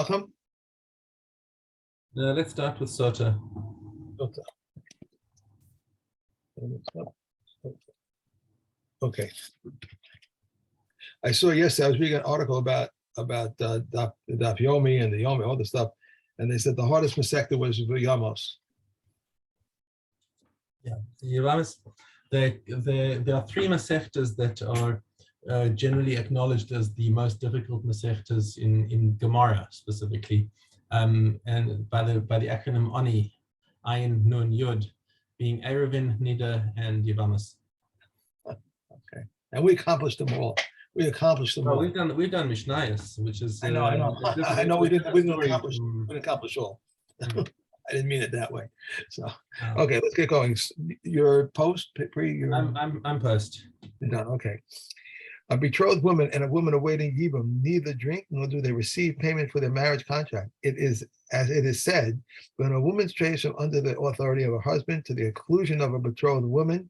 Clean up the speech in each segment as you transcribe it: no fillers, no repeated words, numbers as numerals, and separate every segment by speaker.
Speaker 1: Welcome.
Speaker 2: Let's start with Sotah.
Speaker 1: Okay. I saw yesterday, I was reading an article about Daf Yomi and the Yomi, all the stuff, and they said the hardest Masechta was Yamos.
Speaker 2: Yeah, Yevamos, there are three Masechtas that are generally acknowledged as the most difficult Masechtas in Gemara specifically, and by the acronym Ani, Ayin, Nun, Yud, being Eruvin, Nida, and Yevamos.
Speaker 1: Okay, and we accomplished them all. We accomplished them all.
Speaker 2: We've done Mishnayos, which is
Speaker 1: I know. I know we didn't accomplish all. I didn't mean it that way. So okay, let's get going. Your post
Speaker 2: I'm post.
Speaker 1: You're done. Okay. A betrothed woman and a woman awaiting yibum neither drink nor do they receive payment for their marriage contract. It is, as it is said, when a woman strays from under the authority of her husband to the exclusion of a betrothed woman,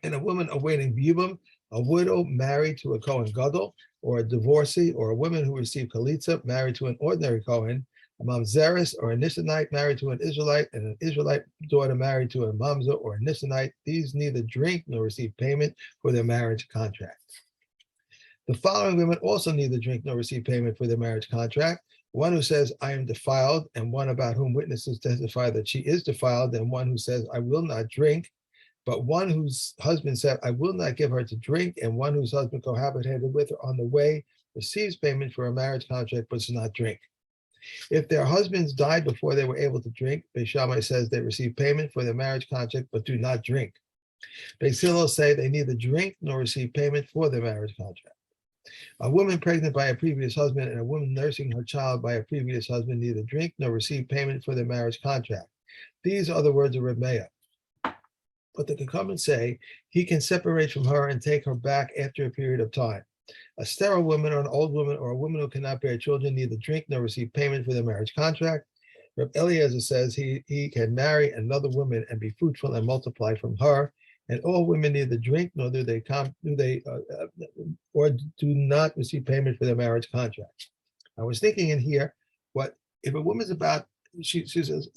Speaker 1: and a woman awaiting yibum, a widow married to a Kohen Gadol, or a divorcee, or a woman who received Chalitza married to an ordinary Kohen, a Mamzeris or a Nishanite married to an Israelite, and an Israelite daughter married to a Mamzer or a Nishanite, these neither drink nor receive payment for their marriage contract. The following women also neither drink nor receive payment for their marriage contract: one who says, I am defiled, and one about whom witnesses testify that she is defiled, and one who says, I will not drink, but one whose husband said, I will not give her to drink, and one whose husband cohabitated with her on the way receives payment for a marriage contract but does not drink. If their husbands died before they were able to drink, Beis Shammai says they receive payment for their marriage contract but do not drink. Beis Hillel say they neither drink nor receive payment for their marriage contract. A woman pregnant by a previous husband and a woman nursing her child by a previous husband neither drink nor receive payment for their marriage contract. These are the words of Reb Meir. But they can come and say, he can separate from her and take her back after a period of time. A sterile woman or an old woman or a woman who cannot bear children neither drink nor receive payment for their marriage contract. Reb Eliezer says he can marry another woman and be fruitful and multiply from her. And all women neither drink nor do not receive payment for their marriage contract. I was thinking in here, what if a woman's about? She says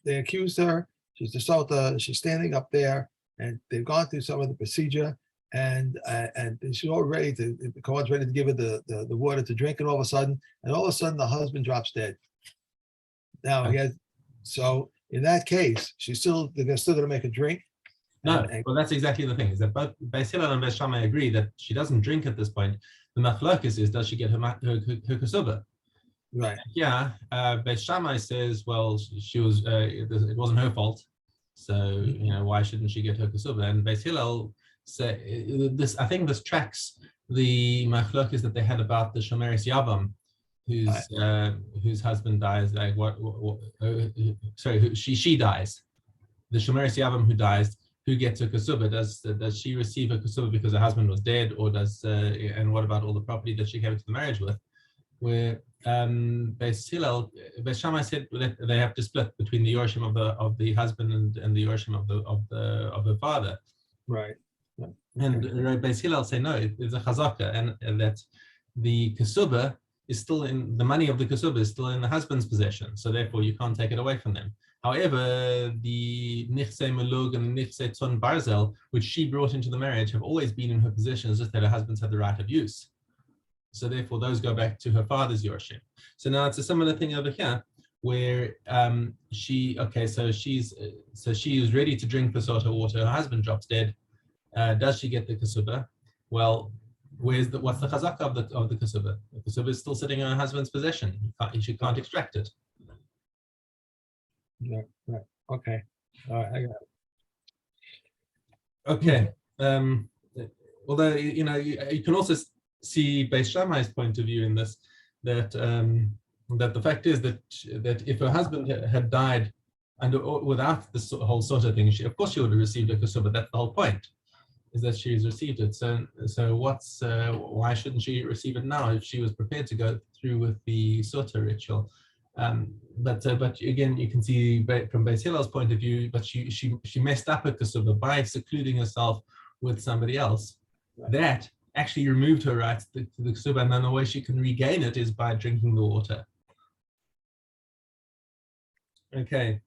Speaker 1: they accused her. She's the Sotah. She's standing up there, and they've gone through some of the procedure, and she's all ready to. The Kohen's ready to give her the water to drink, and all of a sudden, the husband drops dead. Now, so in that case, they're still going to make her drink.
Speaker 2: No, well, that's exactly the thing, is that both Beis Hillel and Beis Shammai agree that she doesn't drink at this point. The machlokes is, does she get her kesubah?
Speaker 1: Right.
Speaker 2: Yeah, Beis Shammai says, well, she was, it wasn't her fault, so why shouldn't she get her kesubah? And Beis Hillel say this. I think this tracks the machlokes that they had about the shomeres yavam, whose husband dies. Like she dies. The shomeres yavam who dies. Who gets a kesubah? Does she receive a kesubah because her husband was dead, or and what about all the property that she came into the marriage with? Where Beis Shammai said that they have to split between the yorshim of the husband and the yorshim of the father.
Speaker 1: Right.
Speaker 2: Okay. And Beis Hillel say no, it's a chazaka, and that the kesubah is still in the money of the kesubah is still in the husband's possession, so therefore you can't take it away from them. However, the nichsei melug and the nichsei tzon barzel, which she brought into the marriage, have always been in her possession, just that her husband's had the right of use. So therefore, those go back to her father's yorshim. So now it's a similar thing over here, where she is ready to drink the Sotah water. Her husband drops dead. Does she get the kesubah? Well, what's the chazaka of the kesubah? The kesubah is still sitting in her husband's possession. She can't extract it.
Speaker 1: Yeah, right. Okay. All right, I got it.
Speaker 2: Okay. Although you can also see Beis Shammai's point of view in this, that the fact is that if her husband had died without this whole sort of thing, of course she would have received a kesubah. That's the whole point, is that she's received it. So why shouldn't she receive it now if she was prepared to go through with the Sotah ritual? But again, you can see from Beis Hillel's point of view, but she messed up her kesubah by secluding herself with somebody else. Right. That actually removed her rights to the ksuba, and then the way she can regain it is by drinking the water. Okay.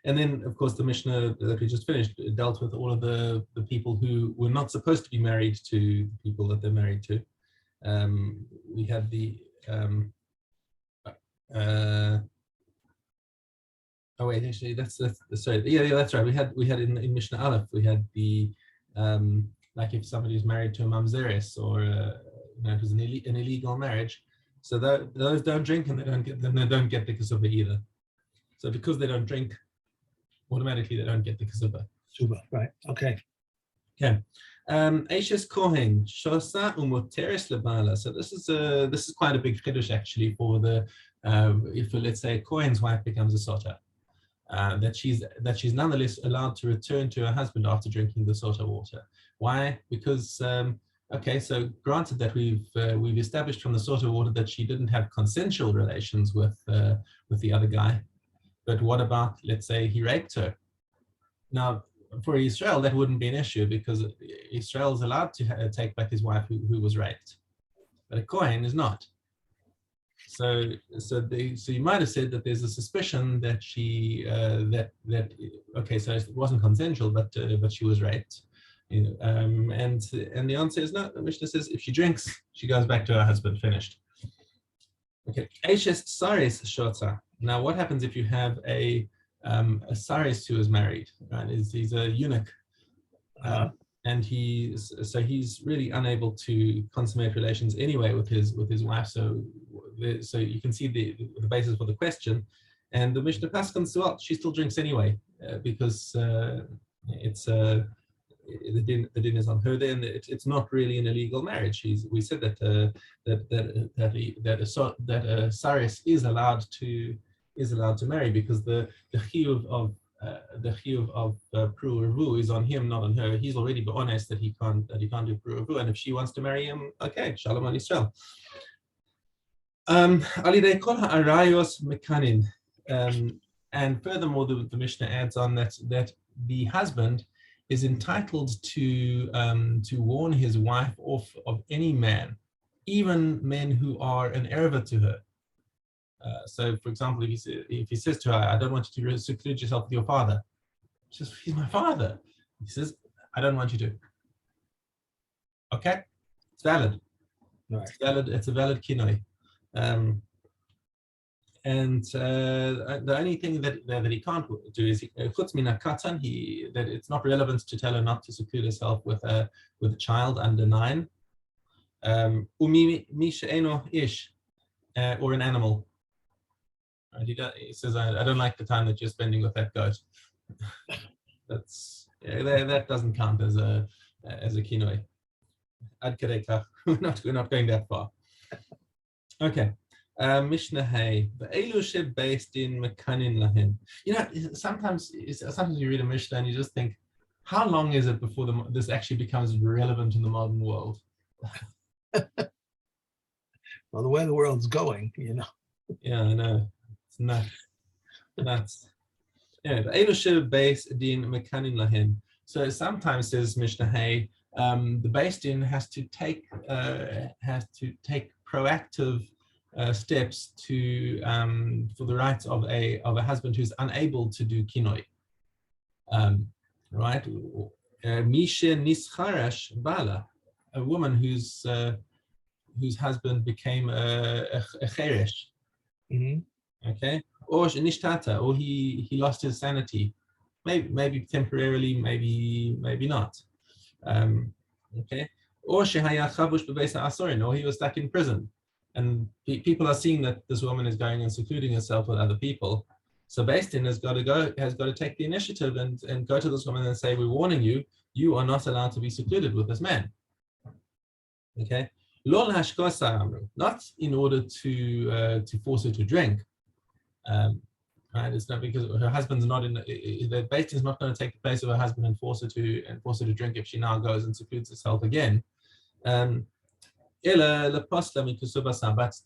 Speaker 2: And then, of course, the Mishnah that we just finished dealt with all of the people who were not supposed to be married to the people that they're married to. We had the oh wait, actually, that's sorry, yeah, that's right. We had in Mishnah Aleph, we had the like if somebody is married to a mamzeres, or it was an illegal marriage, so those don't drink and they don't get the ksuba either. So because they don't drink, automatically they don't get the ksuba.
Speaker 1: Suba, right? Okay.
Speaker 2: Okay. Eishes Kohen Shosa Umoteres Lebala. So this is quite a big chiddush actually for the if let's say a Kohen's wife becomes a Sotah, that she's nonetheless allowed to return to her husband after drinking the Sotah water. Why? Because okay, so granted that we've established from the Sotah water that she didn't have consensual relations with the other guy, but what about, let's say, he raped her? Now, for Israel, that wouldn't be an issue because Israel is allowed to take back his wife who was raped, but a Kohen is not. So you might have said that there's a suspicion that she okay, so it wasn't consensual, but she was raped, and the answer is no. The Mishnah says if she drinks, she goes back to her husband. Finished. Okay, Eishes Saris Shotah. Now, what happens if you have a saris who is married? Right, he's a eunuch, and he's really unable to consummate relations anyway with his wife. So you can see the basis for the question, and the Mishnah Paschal, well, she still drinks anyway because it's the din is on her. Then it's not really an illegal marriage. We said that a saris is allowed to marry because the chiyuv of pru revu is on him, not on her. He's already been honest that he can't do pru revu, and if she wants to marry him, okay, shalom al Yisrael. Alidei kol ha'arayos mekanin, and furthermore, the Mishnah adds on that the husband is entitled to warn his wife off of any man, even men who are an erva to her. So, for example, if he says to her, "I don't want you to seclude yourself with your father," she says, "He's my father." He says, "I don't want you to." Okay, it's valid. Right. It's valid. It's a valid kinoi. And the only thing that he can't do is chutz min hakatan, that it's not relevant to tell her not to seclude herself with a child under 9. Umi she'eno ish, or an animal. He says, I don't like the time that you're spending with that goat. That doesn't count as a kinoi. Ad kedei we're not going that far. Okay. Mishnah Hay, the Elushe based in Mekanin Lahim. Sometimes you read a Mishnah and you just think, how long is it before this actually becomes relevant in the modern world?
Speaker 1: Well, the way the world's going,
Speaker 2: Yeah, I know. It's nuts. Yeah, the Elushe based in Mekanin Lahim. So sometimes, says Mishnah Hay, the based in has to take proactive steps for the rights of a husband who's unable to do kinoi, right? Mishe nischarash bala, a woman whose husband became a cheresh, okay, or nishtata, or he lost his sanity, maybe temporarily, maybe not, okay, or shehaya chavush bebeis ha'asorin, or he was stuck in prison. And people are seeing that this woman is going and secluding herself with other people. So Beis Din has got to take the initiative and go to this woman and say, we're warning you, you are not allowed to be secluded with this man. Okay? Not in order to force her to drink. Right? It's not because her husband's not in the Beis Din is not going to take the place of her husband and force her to drink if she now goes and secludes herself again. But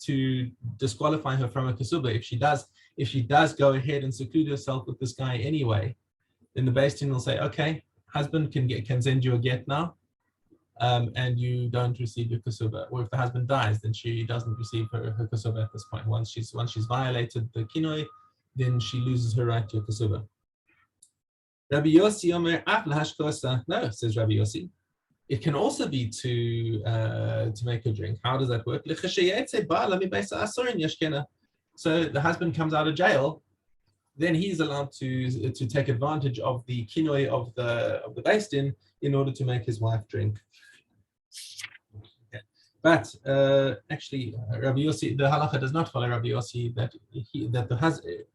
Speaker 2: to disqualify her from a ksuba, if she does go ahead and seclude herself with this guy anyway, then the Beis Din will say, okay, husband can send you a get now, and you don't receive your kasuba. Or if the husband dies, then she doesn't receive her kasuba at this point. Once she's violated the kinoi, then she loses her right to a kasuba. Rabbi Yossi Omer Af lahashkosa. No, says Rabbi Yossi. It can also be to make a drink. How does that work? So the husband comes out of jail, then he's allowed to take advantage of the kinoi of the beis din in order to make his wife drink. Okay. But actually, Rabbi Yossi, the halacha does not follow Rabbi Yossi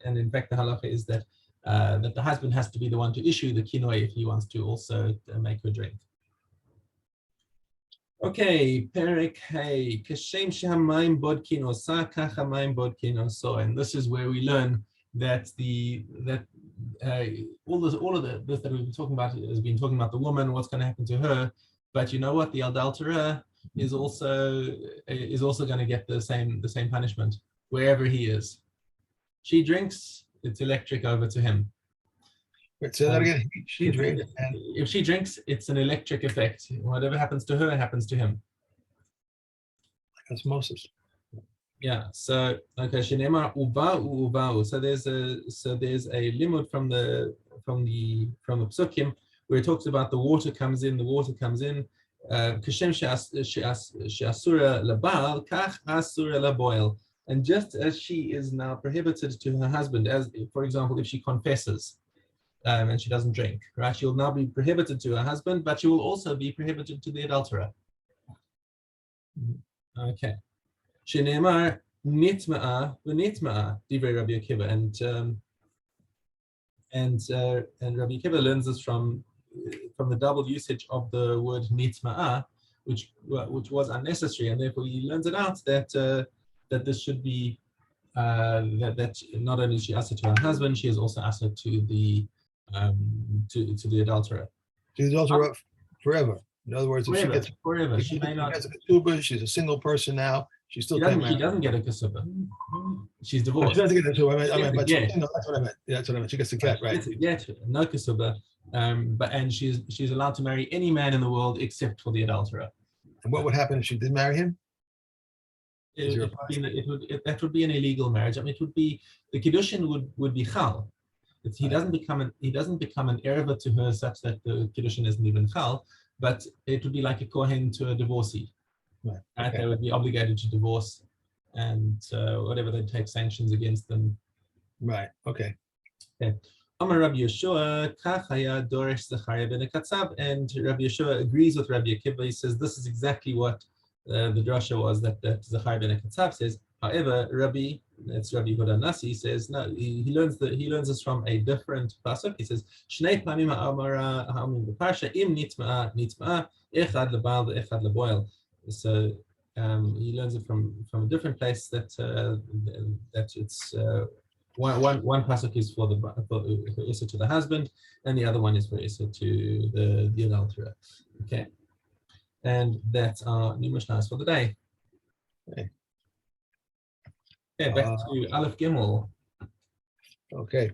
Speaker 2: and in fact the halacha is that the husband has to be the one to issue the kinoi if he wants to also make her drink. Okay, Perek Hey, Kashem Shamayim Bodkin Osa, Kachamayim Bodkin Oso, and this is where we learn that all of this that we've been talking about has been talking about the woman, what's going to happen to her, but you know what? The adulterer is also going to get the same punishment wherever he is. She drinks, it's electric over to him.
Speaker 1: Wait, say that again. She drinks, and
Speaker 2: if she drinks, it's an electric effect. Whatever happens to her happens to him.
Speaker 1: Osmosis.
Speaker 2: Yeah. So okay, Shinema Ubau. So there's a limud from the psukim where it talks about the water comes in. Kashem she'asura labal kach asura laboil. And just as she is now prohibited to her husband, as for example, if she confesses. And she doesn't drink, right? She will now be prohibited to her husband, but she will also be prohibited to the adulterer. Okay. Shenemar nitma'a v'nitma'a divrei Rabbi Akiva, and Rabbi Akiva learns this from the double usage of the word nitma'a, which was unnecessary, and therefore he learns it out that this should be that not only is she asked to her husband, she is also asked to the adulterer.
Speaker 1: To the adulterer forever. In other words, if
Speaker 2: forever. She may not.
Speaker 1: Gets a kasuba, she's a single person now. She still can't marry.
Speaker 2: She doesn't get a kasuba. She's divorced.
Speaker 1: She doesn't get a kasuba. That's what I meant. Yeah, that's what I meant. She gets a get, right?
Speaker 2: Get no kasuba. And she's allowed to marry any man in the world except for the adulterer.
Speaker 1: And what would happen if she did marry him?
Speaker 2: That would be an illegal marriage. I mean, it would be the kiddushin would be chal. He doesn't become an erva to her such that the kiddushin isn't even chal, but it would be like a kohen to a divorcee.
Speaker 1: Right.
Speaker 2: Okay. They would be obligated to divorce, and whatever they take sanctions against them.
Speaker 1: Right. Okay.
Speaker 2: Amar Rabbi Yeshua kachaya doresh Zachariah ben Katzav, and Rabbi Yeshua agrees with Rabbi Akiva. He says this is exactly what the drasha was that Zachariah ben Katzav says. However, Rabbi Huda Nasi says no. He learns this from a different pasuk. He says Shnei pamim ha'amara ha'amim b'parsha im nitma'a echad lebal ve'echad leboil. So he learns it from a different place that it's one pasuk is for Issa to the husband, and the other one is for Issa to the adulterer. Okay, and that's our new Mishna for the day.
Speaker 1: Okay.
Speaker 2: Okay, back to Aleph Gimel.
Speaker 1: Okay.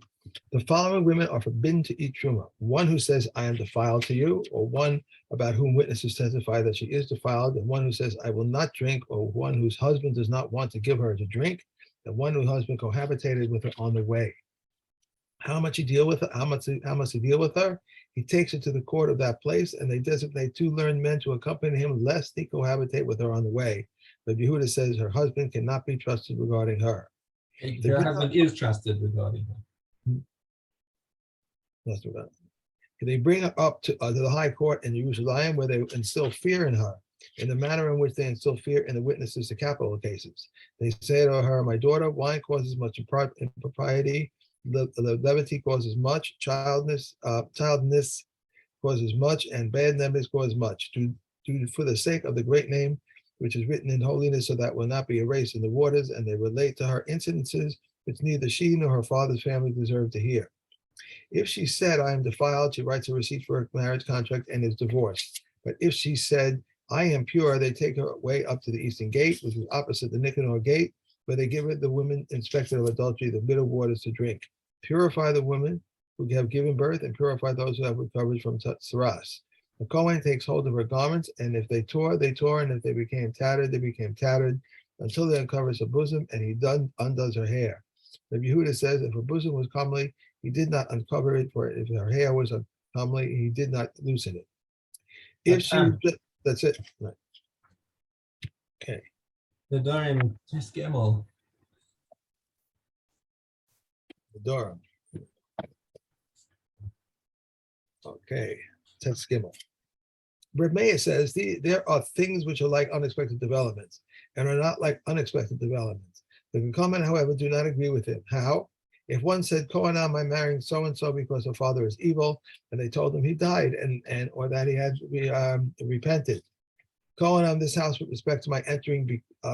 Speaker 1: The following women are forbidden to eat truma: one who says, I am defiled to you, or one about whom witnesses testify that she is defiled, and one who says, I will not drink, or one whose husband does not want to give her to drink, and one whose husband cohabitated with her on the way. How much he deal with her? How much he deal with her? He takes her to the court of that place, and they designate 2 learned men to accompany him, lest he cohabitate with her on the way. But Yehuda says her husband cannot be trusted regarding her.
Speaker 2: Her husband is trusted regarding her.
Speaker 1: That's what they bring her up to the high court in Jerusalem, where they instill fear in her, in the manner in which they instill fear in the witnesses to capital cases. They say to her, my daughter, wine causes much impropriety, levity causes much, childness causes much, and bad memories cause much. For the sake of the great name which is written in holiness, so that will not be erased in the waters, and they relate to her incidences which neither she nor her father's family deserve to hear. If she said, I am defiled, she writes a receipt for her marriage contract and is divorced. But if she said, I am pure, they take her way up to the eastern gate, which is opposite the Nicanor gate, where they give her the women inspected of adultery the bitter waters to drink. Purify the women who have given birth, and purify those who have recovered from tsaras. The Kohen takes hold of her garments, and if they tore, they tore, and if they became tattered, they became tattered, until they uncovers her bosom, and he undoes her hair. Rabbi Yehuda says, if her bosom was comely, he did not uncover it, for if her hair was uncomely, he did not loosen it. If she was just, that's it. Right. Okay.
Speaker 2: The Dorim Tes Gimel.
Speaker 1: The Durham. Okay. Tes Gimel. Reb Meir says there are things which are like unexpected developments and are not like unexpected developments. The Gekumen, however, do not agree with him. How? If one said, Kohanam, I'm marrying so-and-so because her father is evil, and they told him he died and or that he had repented. Kohanam, this house with respect to my entering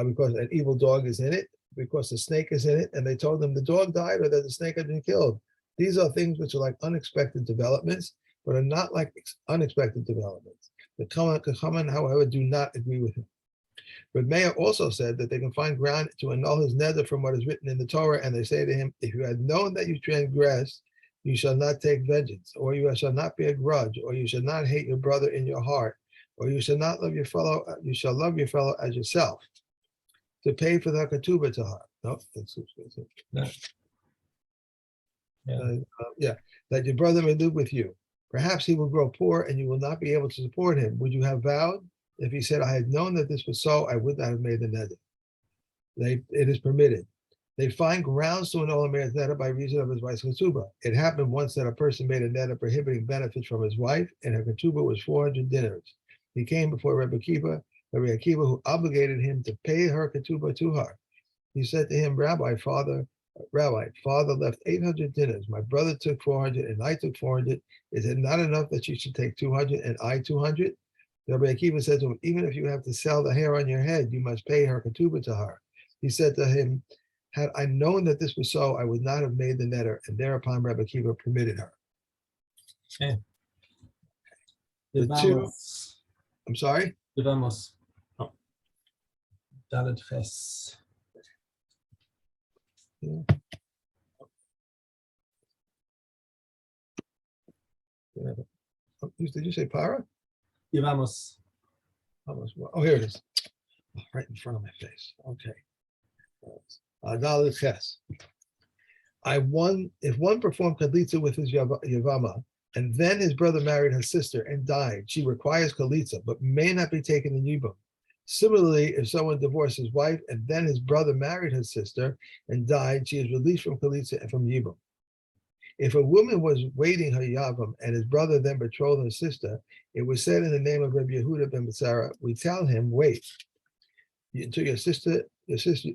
Speaker 1: because an evil dog is in it, because the snake is in it, and they told him the dog died or that the snake had been killed. These are things which are like unexpected developments, but are not like unexpected developments. The Gekumen, however, do not agree with him. Reb Meir also said that they can find ground to annul his neder from what is written in the Torah, and they say to him, if you had known that you transgressed, you shall not take vengeance, or you shall not bear grudge, or you shall not hate your brother in your heart, or you shall not love your fellow, you shall love your fellow as yourself, to pay for the ketubah to her. No, that's
Speaker 2: No.
Speaker 1: Yeah, that your brother may live with you. Perhaps he will grow poor and you will not be able to support him. Would you have vowed? If he said, I had known that this was so, I would not have made the neder. It is permitted. They find grounds to annul a man's neder by reason of his wife's ketubah. It happened once that a person made a neder prohibiting benefits from his wife, and her ketubah was 400 dinars. He came before Rabbi Akiva, who obligated him to pay her ketubah to her. He said to him, Rabbi, father left 800 dinars. My brother took 400 and I took 400. Is it not enough that you should take 200 and I 200? Rabbi Akiva said to him, even if you have to sell the hair on your head, you must pay her ketubah to her. He said to him, had I known that this was so, I would not have made the neder. And thereupon Rabbi Akiva permitted her.
Speaker 2: Okay.
Speaker 1: The two, I'm sorry?
Speaker 2: Devamos.
Speaker 1: Oh.
Speaker 2: Dalet Ches.
Speaker 1: Yeah. Did you say para?
Speaker 2: Yevamos.
Speaker 1: Oh, here it is. Right in front of my face. Okay. Dalet Ches. If one performed kalitza with his yavama, and then his brother married her sister and died, she requires kalitza, but may not be taken in yibum. Similarly, if someone divorced his wife and then his brother married her sister and died, she is released from kalitza and from yibum. If a woman was waiting her yavam and his brother then betrothed her sister, it was said in the name of Rabbi Yehuda ben Betzara, we tell him, wait until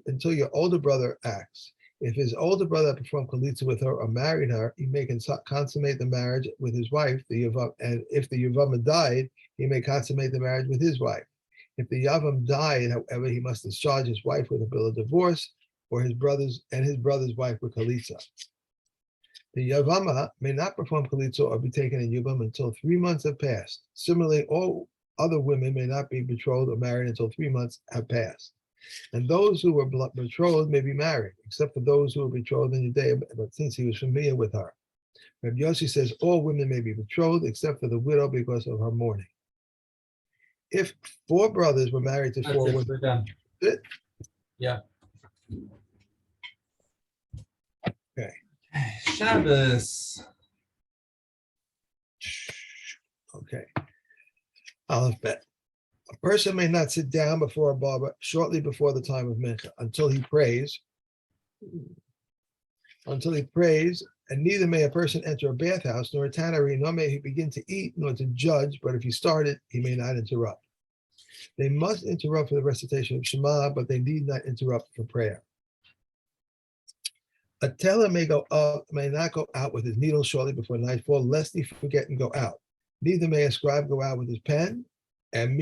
Speaker 1: until your older brother acts. If his older brother performed kalitza with her or married her, he may consummate the marriage with his wife. And if the Yavama died, he may consummate the marriage with his wife. If the Yavam died, however, he must discharge his wife with a bill of divorce, or his brother's wife with kalitza. The Yavama may not perform kalitza or be taken in Yavam until 3 months have passed. Similarly, all other women may not be betrothed or married until 3 months have passed. And those who were betrothed may be married, except for those who were betrothed in Judea, but since he was familiar with her. Rabbi Yossi says all women may be betrothed except for the widow because of her mourning. If 4 brothers were married to 4 women,
Speaker 2: we're done.
Speaker 1: It?
Speaker 2: Yeah.
Speaker 1: Okay.
Speaker 2: Shabbos.
Speaker 1: Okay. Aleph Bet. A person may not sit down before a barber shortly before the time of mincha until he prays, and neither may a person enter a bathhouse nor a tannery, nor may he begin to eat nor to judge, but if he started, he may not interrupt. They must interrupt for the recitation of Shema, but they need not interrupt for prayer. A teller may not go out with his needle shortly before nightfall, lest he forget and go out. Neither may a scribe go out with his pen, and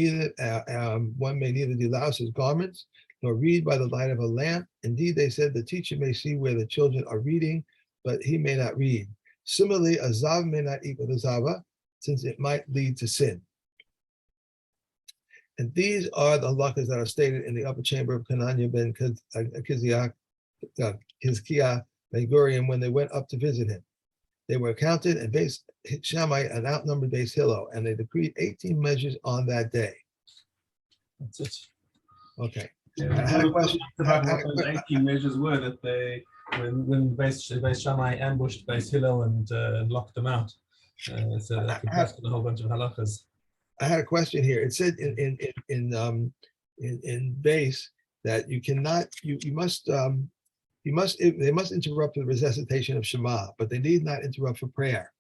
Speaker 1: one may neither delouse his garments nor read by the light of a lamp. Indeed, they said the teacher may see where the children are reading, but he may not read. Similarly, a zav may not eat with a zava, since it might lead to sin. And these are the halachas that are stated in the upper chamber of Kananya ben Hizkiah ben Gurion when they went up to visit him. They were counted and Beis Shammai and outnumbered Beis Hillel, and they decreed 18 measures on that day.
Speaker 2: That's it.
Speaker 1: Okay.
Speaker 3: Yeah,
Speaker 1: I had a question.
Speaker 3: about what those 18 measures were that they,
Speaker 2: When Beis Shammai ambushed Beis Hillel and locked them out. So that could pass with a whole bunch of halachas.
Speaker 1: I had a question here. It said in base that you cannot, they must interrupt the resuscitation of Shema, but they need not interrupt for prayer.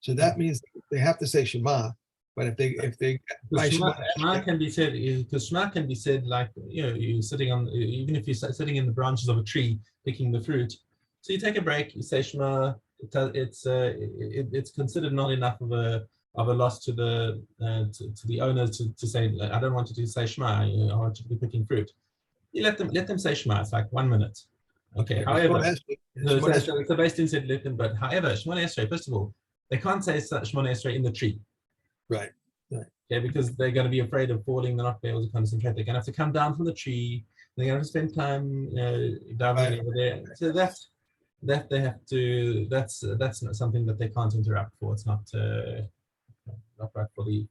Speaker 1: So that means they have to say Shema, but if they by
Speaker 2: Shema can be said, because Shema can be said like, you're sitting on, even if you're sitting in the branches of a tree picking the fruit. So you take a break, you say Shema. It's considered not enough of a loss to the owners to say, I don't want you to say Shema. I want you to be picking fruit. You let them say Shema. It's like 1 minute. Okay. However, so based in said let them, but however, Shemona Esrei, first of all, they can't say Shemona Esrei in the tree.
Speaker 1: Right.
Speaker 2: Okay, because they're going to be afraid of falling. They're not be able to concentrate. They're going to have to come down from the tree. They're going to have to spend time diving over there. So that they have to. That's not something that they can't interrupt for. It's not right for the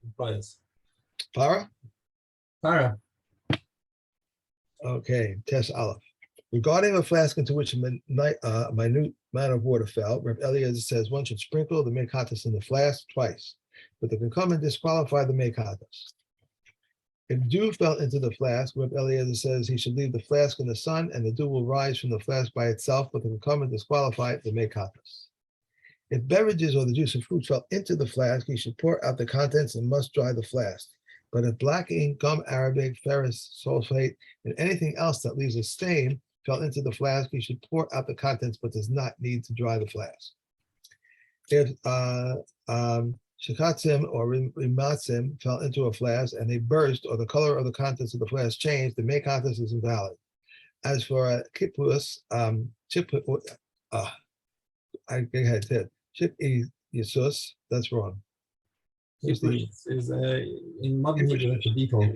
Speaker 2: employers.
Speaker 1: Farah?
Speaker 2: Farah.
Speaker 1: Okay, Tess Aleph. Regarding a flask into which a minute amount of water fell, Reb Eliezer says one should sprinkle the mekatos in the flask twice, but the concomitant disqualify the mekatos. If dew fell into the flask, Reb Eliezer says he should leave the flask in the sun and the dew will rise from the flask by itself, but the concomitant disqualify the mekatos. If beverages or the juice of fruit fell into the flask, he should pour out the contents and must dry the flask. But if black ink, gum arabic, ferrous sulfate, and anything else that leaves a stain fell into the flask, he should pour out the contents, but does not need to dry the flask. If shakatzim or rimatzim fell into a flask and they burst, or the color of the contents of the flask changed, the mekatos is invalid. As for a kippus, chip yisus, that's wrong.
Speaker 2: Is in modern Hebrew it's a beetle.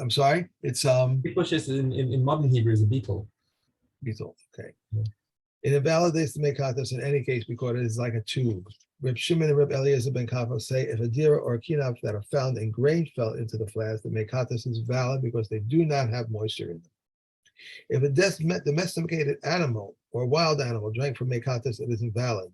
Speaker 1: I'm sorry, it's
Speaker 2: Kipush is in modern Hebrew is a beetle.
Speaker 1: Beetle, okay.
Speaker 2: Yeah.
Speaker 1: It invalidates the mekatos in any case because it is like a tube. Reb Shimon and Reb Eliezer ben Kappa say if a dira or a kinaf that are found in grain fell into the flask, the mekatos is valid because they do not have moisture in them. If a domesticated animal or wild animal drank from mekatos, it is invalid.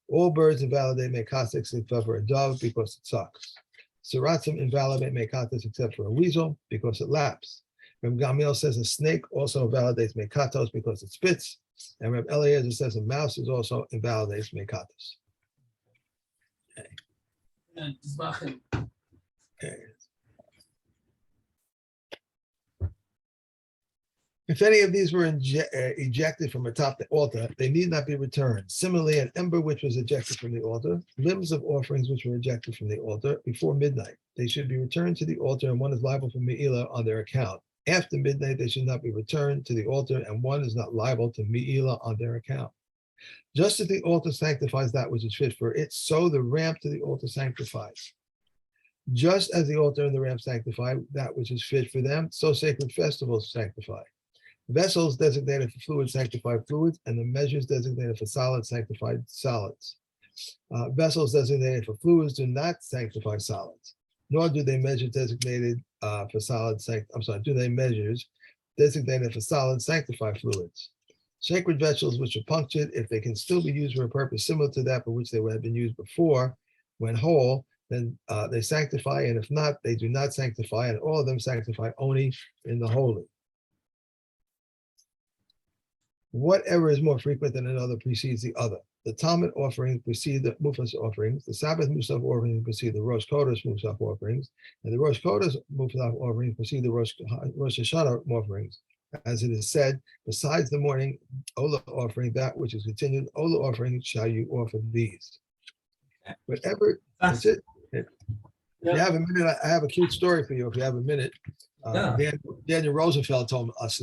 Speaker 1: All birds invalidate mekatos except for a dove because it sucks. Siratzim invalidate mekatos except for a weasel because it laps. Reb Gamliel says a snake also invalidates mekatos because it spits. And Reb Eliezer says a mouse is also invalidates mekatos. Okay. If any of these were ejected from atop the altar, they need not be returned. Similarly, an ember which was ejected from the altar, limbs of offerings which were ejected from the altar before midnight, they should be returned to the altar, and one is liable for me'ilah on their account. After midnight, they should not be returned to the altar, and one is not liable to me'ilah on their account. Just as the altar sanctifies that which is fit for it, so the ramp to the altar sanctifies. Just as the altar and the ramp sanctify that which is fit for them, so sacred festivals sanctify. Vessels designated for fluids sanctify fluids, and the measures designated for solids sanctify solids. Vessels designated for fluids do not sanctify solids, nor do they measure designated for solids. Do they measures designated for solids sanctify fluids? Sacred vessels which are punctured, if they can still be used for a purpose similar to that for which they had been used before, when whole, then they sanctify, and if not, they do not sanctify, and all of them sanctify only in the holy. Whatever is more frequent than another precedes the other. The Talmud offerings precede the Mufas offerings. The Sabbath Musaf offerings precede the Rosh Chodesh Musaf offerings, and the Rosh Chodesh Musaf offerings precede the Rosh Hashanah offerings. As it is said, besides the morning Olah offering, that which is continued Olah offering, shall you offer these. Whatever, that's it. If you have a minute, I have a cute story for you. If you have a minute, Daniel Rosenfeld told us